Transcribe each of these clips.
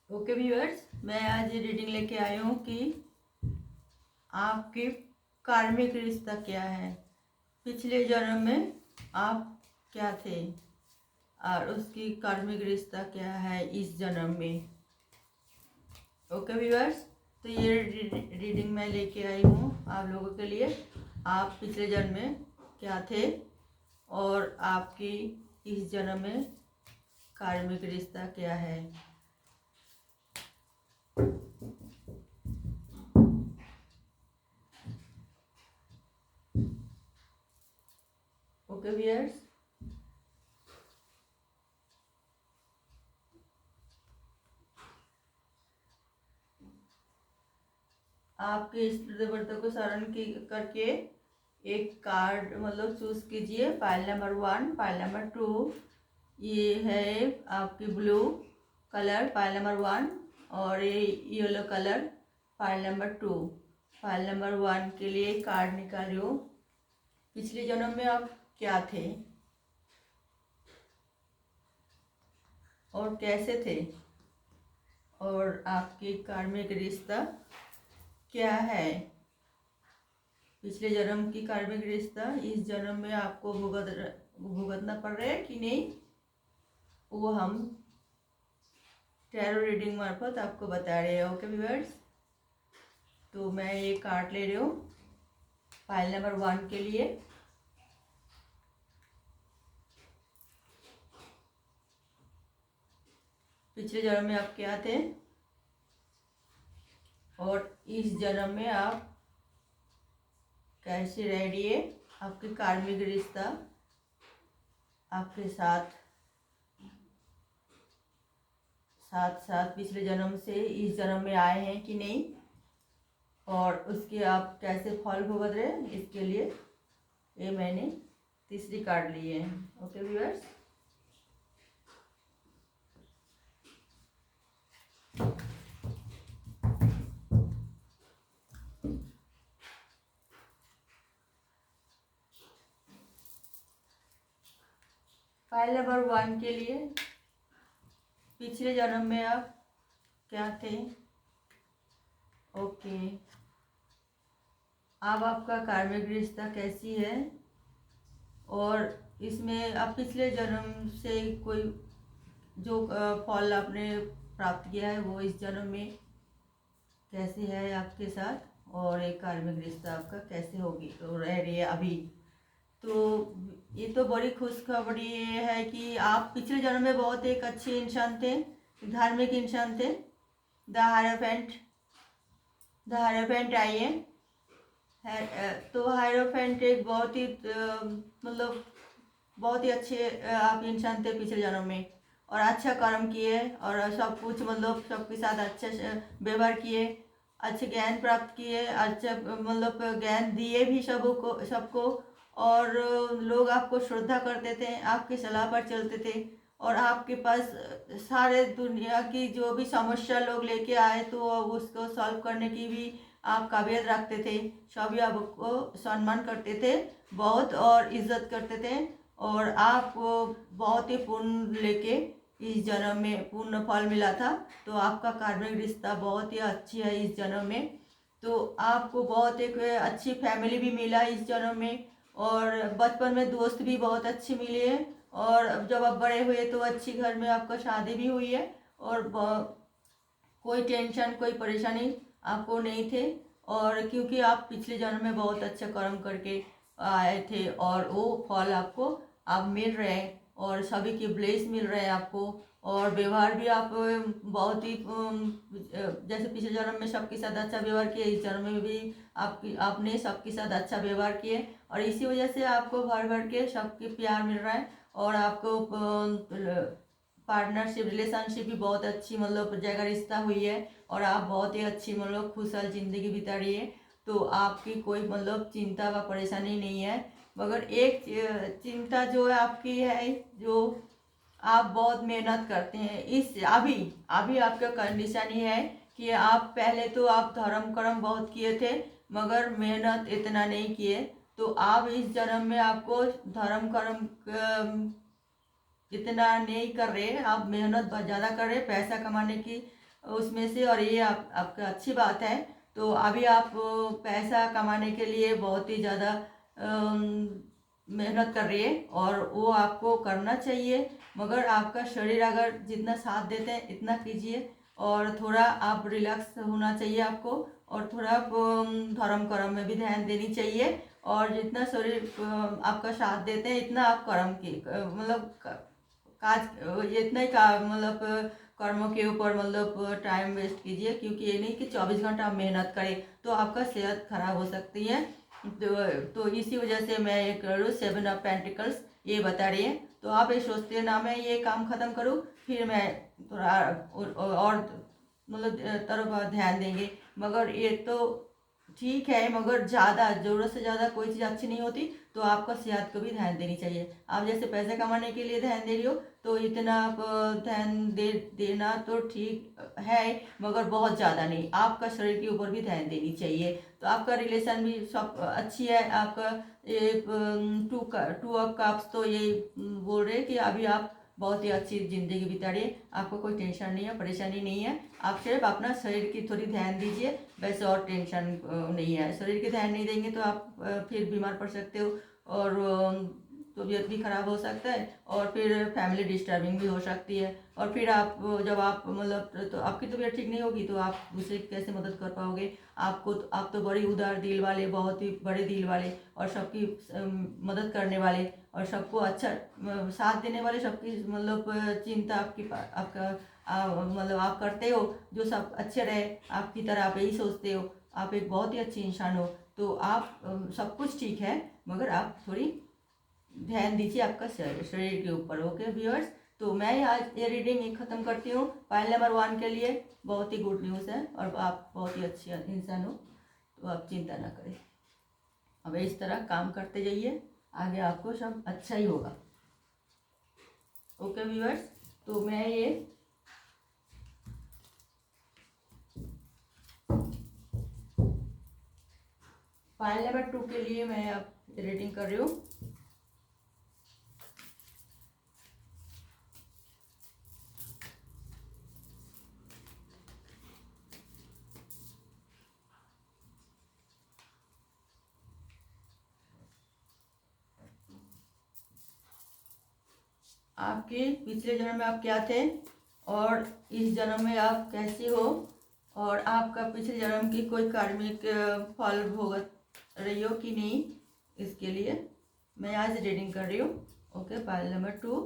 Okay viewers, मैं आज reading लेके आई हूँ कि आपके कार्मिक रिश्ता क्या है। पिछले जन्म में आप क्या थे और उसकी कार्मिक रिश्ता क्या है इस जन्म में। ओके व्यूअर्स, तो ये रीडिंग मैं लेके आई हूँ आप लोगों के लिए। आप पिछले जन्म में क्या थे और आपकी इस जन्म में कार्मिक रिश्ता क्या है। ओके व्यूअर्स, आपके इष्ट देवता को स्मरण करके एक कार्ड मतलब चूज कीजिए। फाइल नंबर 1, फाइल नंबर 2, ये है आपकी ब्लू कलर फाइल नंबर 1 और ये yellow colour file number 2। File number 1 के लिए कार्ड निकालियो। पिछले जन्म में आप क्या थे और कैसे थे और आपकी कार्मिक रिश्ता क्या है। पिछले जन्म की कार्मिक रिश्ता इस जन्म में आपको भुगतना पड़ रहा है कि नहीं, वो हम टैरो रीडिंग मार्फत आपको बता रहे हैं। ओके व्यूअर्स, तो मैं ये कार्ड ले रही हूँ फाइल नंबर 1 के लिए। पिछले जन्म में आप क्या थे और इस जन्म में आप कैसे रह रही है। आपकी कार्मिक रिश्ता आपके साथ पिछले जन्म से इस जन्म में आए हैं कि नहीं और उसके आप कैसे फल भुगत रहे हैं, इसके लिए ये मैंने तीसरी कार्ड ली है। ओके व्यूअर्स, फाइल नंबर 1 के लिए पिछले जन्म में आप क्या थे। ओके, अब आपका कार्मिक रिश्ता कैसी है और इसमें आप पिछले जन्म से कोई जो फल आपने प्राप्त किया है वो इस जन्म में कैसे है आपके साथ और एक कार्मिक रिश्ता आपका कैसे होगी तो रह रही है अभी। तो ये तो बड़ी खुशखबरी ये है कि आप पिछले जन्म में बहुत एक अच्छे इंसान थे, धार्मिक इंसान थे। द हायरोफेंट आई है। तो हायरोफेंट एक बहुत ही मतलब बहुत ही अच्छे आप इंसान थे पिछले जन्म में और अच्छा कर्म किए और सब कुछ मतलब सबके साथ अच्छे से व्यवहार किए, अच्छे ज्ञान प्राप्त किए, अच्छे मतलब ज्ञान दिए भी सबको और लोग आपको श्रद्धा करते थे, आपकी सलाह पर चलते थे और आपके पास सारे दुनिया की जो भी समस्या लोग लेके आए तो उसको सॉल्व करने की भी आप काबिलियत रखते थे। सभी आपको सम्मान करते थे बहुत और इज्जत करते थे और आपको बहुत ही पुण्य लेके इस जन्म में पूर्ण फल मिला था। तो आपका कार्मिक रिश्ता बहुत ही अच्छी है इस जन्म में। तो आपको बहुत एक अच्छी फैमिली भी मिला इस जन्म में और बचपन में दोस्त भी बहुत अच्छे मिले हैं और जब आप बड़े हुए तो अच्छी घर में आपका शादी भी हुई है और कोई टेंशन कोई परेशानी आपको नहीं थे और क्योंकि आप पिछले जन्म में बहुत अच्छा कर्म करके आए थे और वो फल आपको अब मिल रहे हैं और सभी के ब्लेस मिल रहे हैं आपको और व्यवहार भी आप बहुत ही जैसे पिछले जन्म में सबके साथ अच्छा व्यवहार किए, इस जन्म में भी आपने सबके साथ अच्छा व्यवहार किए और इसी वजह से आपको भर भर के सबके प्यार मिल रहा है और आपको पार्टनरशिप रिलेशनशिप भी बहुत अच्छी मतलब जगह रिश्ता हुई है और आप बहुत ही अच्छी मतलब खुशहाल ज़िंदगी बिता रही है। तो आपकी कोई मतलब चिंता व परेशानी नहीं है, मगर एक चिंता जो है आपकी है जो आप बहुत मेहनत करते हैं। इस अभी अभी आपका कंडीशन ये है कि आप पहले तो आप धर्म कर्म बहुत किए थे मगर मेहनत इतना नहीं किए। तो आप इस जन्म में आपको धर्म कर्म इतना नहीं कर रहे, आप मेहनत बहुत ज़्यादा कर रहे पैसा कमाने की उसमें से, और ये आपका अच्छी बात है। तो अभी आप पैसा कमाने के लिए बहुत ही ज़्यादा मेहनत कर रही है, और वो आपको करना चाहिए। मगर आपका शरीर अगर जितना साथ देते हैं इतना कीजिए, और थोड़ा आप रिलैक्स होना चाहिए आपको, और थोड़ा आप धर्म कर्म में भी ध्यान देनी चाहिए। और जितना शरीर आपका साथ देते हैं इतना आप कर्म की मतलब काज इतना ही का मतलब कर्मों के ऊपर मतलब टाइम वेस्ट कीजिए, क्योंकि ये नहीं कि 24 घंटा आप मेहनत करें तो आपका सेहत खराब हो सकती है। तो इसी वजह से मैं ये कर रही हूँ 7 ऑफ पेंटिकल्स ये बता रही है। तो आप ये सोचते हैं ना मैं ये काम ख़त्म करूँ, फिर मैं थोड़ा और मतलब तरफ ध्यान देंगे। मगर ये तो ठीक है, मगर ज़्यादा ज़रूरत से ज़्यादा कोई चीज़ अच्छी नहीं होती। तो आपका सेहत को भी ध्यान देनी चाहिए। आप जैसे पैसे कमाने के लिए ध्यान दे रही हो, तो इतना आप ध्यान देना तो ठीक है, मगर बहुत ज़्यादा नहीं। आपका शरीर के ऊपर भी ध्यान देनी चाहिए। तो आपका रिलेशन भी सब अच्छी है। आपका ये टू ऑफ कप्स तो ये बोल रहे हैं कि अभी आप बहुत ही अच्छी ज़िंदगी बिता रही है, आपको कोई टेंशन नहीं है, परेशानी नहीं है। आप सिर्फ अपना शरीर की थोड़ी ध्यान दीजिए, वैसे और टेंशन नहीं है। शरीर के ध्यान नहीं देंगे तो आप फिर बीमार पड़ सकते हो, और तबीयत भी खराब हो सकता है, और फिर फैमिली डिस्टर्बिंग भी हो सकती है। और फिर आप जब आप मतलब तो आपकी तबीयत ठीक नहीं होगी तो आप दूसरे की कैसे मदद कर पाओगे। आप तो बड़ी उदार दिल वाले, बहुत ही बड़े दिल वाले, और सबकी मदद करने वाले, और सबको अच्छा साथ देने वाले, सबकी मतलब चिंता आपका मतलब आप करते हो, जो सब अच्छे रहे आपकी तरह, आप यही सोचते हो। आप एक बहुत ही अच्छी इंसान हो। तो आप सब कुछ ठीक है, मगर आप थोड़ी ध्यान दीजिए आपका शरीर के ऊपर। ओके व्यूअर्स, तो मैं आज ये रीडिंग ख़त्म करती हूँ। फाइल नंबर 1 के लिए बहुत ही गुड न्यूज़ है, और आप बहुत ही अच्छी इंसान हो, तो आप चिंता ना करें। अब इस तरह काम करते जाइए, आगे आपको सब अच्छा ही होगा। ओके व्यूअर्स, तो मैं ये फाइल नंबर 2 के लिए मैं अब रीडिंग कर रही हूँ। आपके पिछले जन्म में आप क्या थे, और इस जन्म में आप कैसी हो, और आपका पिछले जन्म की कोई कार्मिक फल भुगत रही हो कि नहीं, इसके लिए मैं आज रीडिंग कर रही हूँ। Okay, file number 2।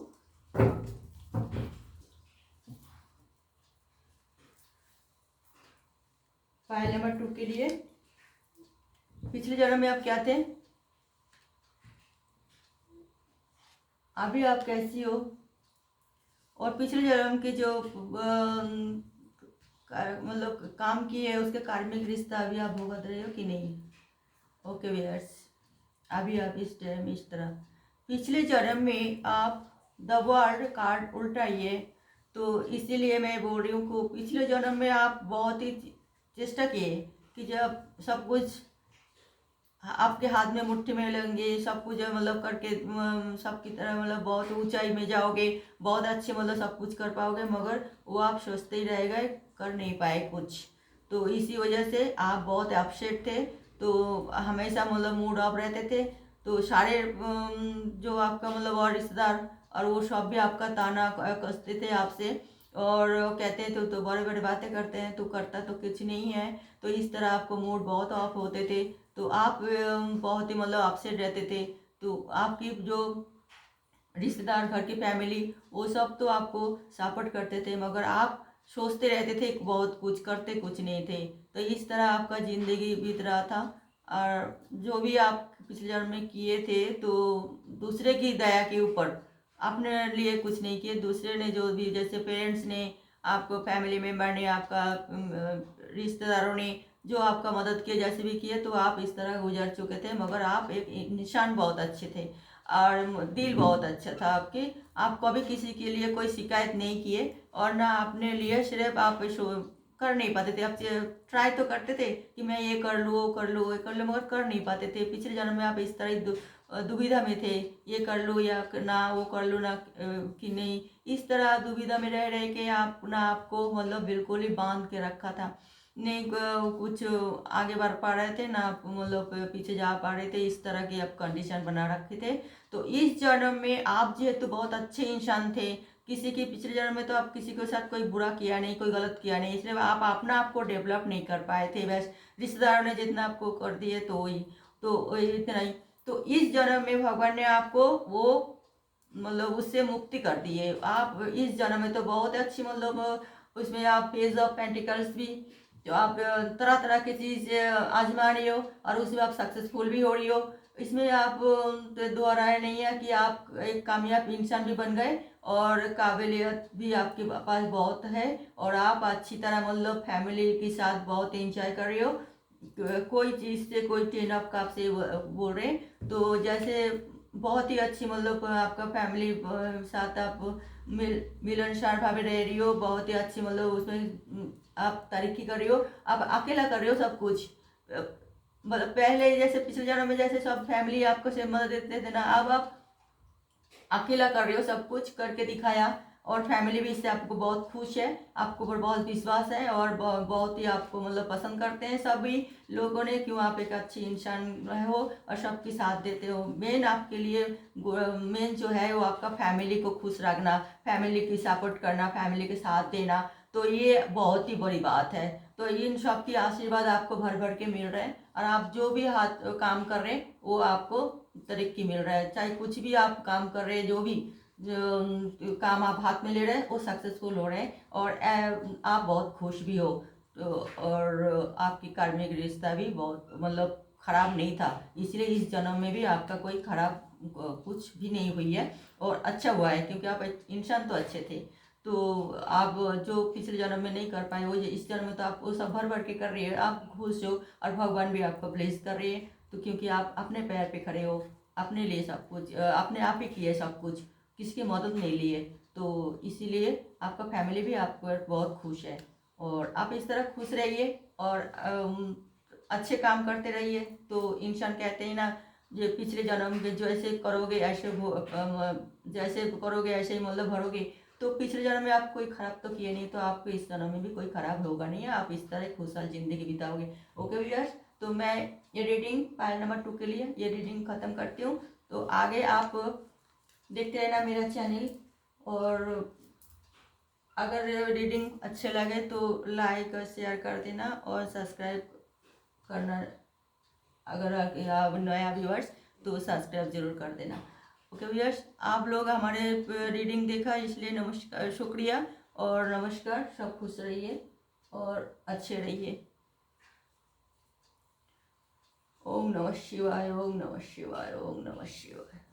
File number 2 के लिए पिछले जन्म में आप क्या थे, अभी आप कैसी हो, और पिछले जन्म के जो मतलब काम किए है उसके कार्मिक रिश्ता अभी आप भुगत रहे हो कि नहीं। ओके व्यूअर्स, अभी आप इस टाइम इस तरह पिछले जन्म में आप द वर्ल्ड कार्ड उल्टाइए। तो इसीलिए मैं बोल रही हूँ कि पिछले जन्म में आप बहुत ही चेष्टा किए कि जब सब कुछ आपके हाथ में मुट्ठी में लेंगे, सब कुछ मतलब करके सबकी तरह मतलब बहुत ऊंचाई में जाओगे, बहुत अच्छे मतलब सब कुछ कर पाओगे, मगर वो आप सोचते ही रह गए, कर नहीं पाए कुछ। तो इसी वजह से आप बहुत अपसेट थे। तो हमेशा मतलब मूड ऑफ रहते थे। तो सारे जो आपका मतलब और रिश्तेदार और वो सब भी आपका ताना कसते थे आपसे, और कहते थे तो बड़े बड़े बातें करते हैं, तो करता तो कुछ नहीं है। तो इस तरह आपको मूड बहुत ऑफ होते थे। तो आप बहुत ही मतलब अपसेट रहते थे। तो आपकी जो रिश्तेदार, घर की फैमिली, वो सब तो आपको सपोर्ट करते थे, मगर आप सोचते रहते थे बहुत कुछ, करते कुछ नहीं थे। तो इस तरह आपका ज़िंदगी बीत रहा था। और जो भी आप पिछले जन्म में किए थे, तो दूसरे की दया के ऊपर, अपने लिए कुछ नहीं किए, दूसरे ने जो भी, जैसे पेरेंट्स ने आपको, फैमिली मेम्बर ने आपका, रिश्तेदारों ने जो आपका मदद किए, जैसे भी किए, तो आप इस तरह गुजर चुके थे। मगर आप एक इंसान बहुत अच्छे थे, और दिल बहुत अच्छा था आपके। आप कभी किसी के लिए कोई शिकायत नहीं किए, और ना अपने लिए सिर्फ आप कर नहीं पाते थे। आप ट्राई तो करते थे कि मैं ये कर लूँ, वो कर लूँ, वो कर लूँ, मगर कर नहीं पाते थे। पिछले जन्म में आप इस तरह दुविधा में थे, ये कर लो या ना, वो कर लो ना, कि नहीं, इस तरह दुविधा में रह रहे के आप ना आपको मतलब बिल्कुल ही बांध के रखा था। नहीं कुछ आगे बढ़ पा रहे थे ना, आप मतलब पीछे जा पा रहे थे, इस तरह की आप कंडीशन बना रखे थे। तो इस जन्म में आप जेहेतु बहुत अच्छे इंसान थे, किसी के पिछले जन्म में तो आप किसी के साथ कोई बुरा किया नहीं, कोई गलत किया नहीं, इसलिए आप अपना आपको डेवलप नहीं कर पाए थे। बस रिश्तेदारों ने जितना आपको कर दिए तो वही, तो इतना ही। तो इस जन्म में भगवान ने आपको वो मतलब उससे मुक्ति कर दी है। आप इस जन्म में तो बहुत अच्छी मतलब उसमें आप पेज ऑफ पेंटिकल्स भी, जो आप तरह तरह की चीज़ आजमा रही हो और उसमें आप सक्सेसफुल भी हो रही हो। इसमें आप तो दो राय नहीं है कि आप एक कामयाब इंसान भी बन गए और काबिलियत भी आपके पास बहुत है, और आप अच्छी तरह मतलब फैमिली के साथ बहुत एंजॉय कर रहे हो। कोई चीज़ से कोई टेन ऑफ कप से बोल रहे हैं, तो जैसे बहुत ही अच्छी मतलब आपका फैमिली साथ आप मिलनसार भाव रह रही हो, बहुत ही अच्छी मतलब उसमें आप तरक्की कर रही हो। आप अकेला कर रहे हो सब कुछ, मतलब पहले जैसे पिछले जन्म में जैसे सब फैमिली आपको से मदद देते थे ना, अब आप अकेला कर रहे हो, सब कुछ करके दिखाया, और फैमिली भी इससे आपको बहुत खुश है, आपको ऊपर बहुत विश्वास है, और बहुत ही आपको मतलब पसंद करते हैं सभी लोगों ने, क्यों आप एक अच्छी इंसान हो और सबके साथ देते हो। मेन आपके लिए मेन जो है वो आपका फैमिली को खुश रखना, फैमिली की सपोर्ट करना, फैमिली के साथ देना, तो ये बहुत ही बड़ी बात है। तो इन सब की आशीर्वाद आपको भर भर के मिल रहे हैं, और आप जो भी हाथ काम कर रहे हैं वो आपको तरक्की मिल रहा है। चाहे कुछ भी आप काम कर रहे हैं, जो भी काम आप हाथ में ले रहे हैं वो सक्सेसफुल हो रहे हैं, और आप बहुत खुश भी हो। तो और आपकी कार्मिक रिश्ता भी बहुत मतलब खराब नहीं था, इसलिए इस जन्म में भी आपका कोई खराब कुछ भी नहीं हुई है, और अच्छा हुआ है, क्योंकि आप एक इंसान तो अच्छे थे। तो आप जो पिछले जन्म में नहीं कर पाए वो इस जन्म में तो आप वो सब भर भर के कर रही है, आप खुश हो, और भगवान भी आपको ब्लेस कर रहे हैं। तो क्योंकि आप अपने पैर पे खड़े हो, अपने लिए सब कुछ अपने आप ही किए सब कुछ, किसकी मदद नहीं लिए, तो इसीलिए आपका फैमिली भी आप पर बहुत खुश है। और आप इस तरह खुश रहिए और अच्छे काम करते रहिए। तो इंसान कहते हैं ना, जो पिछले जन्म में जैसे करोगे ऐसे जैसे करोगे ऐसे ही मतलब भरोगे। तो पिछले जन्म में आप कोई खराब तो किए नहीं, तो आपको इस जन्म में भी कोई खराब होगा नहीं है, आप इस तरह खुशहाल जिंदगी बिताओगे। ओके व्यूअर्स, तो मैं ये रीडिंग फाइल नंबर 2 के लिए ये रीडिंग ख़त्म करती हूँ। तो आगे आप देखते रहना मेरा चैनल, और अगर रीडिंग अच्छे लगे तो लाइक और शेयर कर देना, और सब्सक्राइब करना, अगर आप नया व्यूअर्स तो सब्सक्राइब जरूर कर देना। ओके व्यूअर्स, आप लोग हमारे रीडिंग देखा इसलिए नमस्कार, शुक्रिया और नमस्कार। सब खुश रहिए और अच्छे रहिए। ओम नमः शिवाय, ओम नमः शिवाय, ओम नमः शिवाय।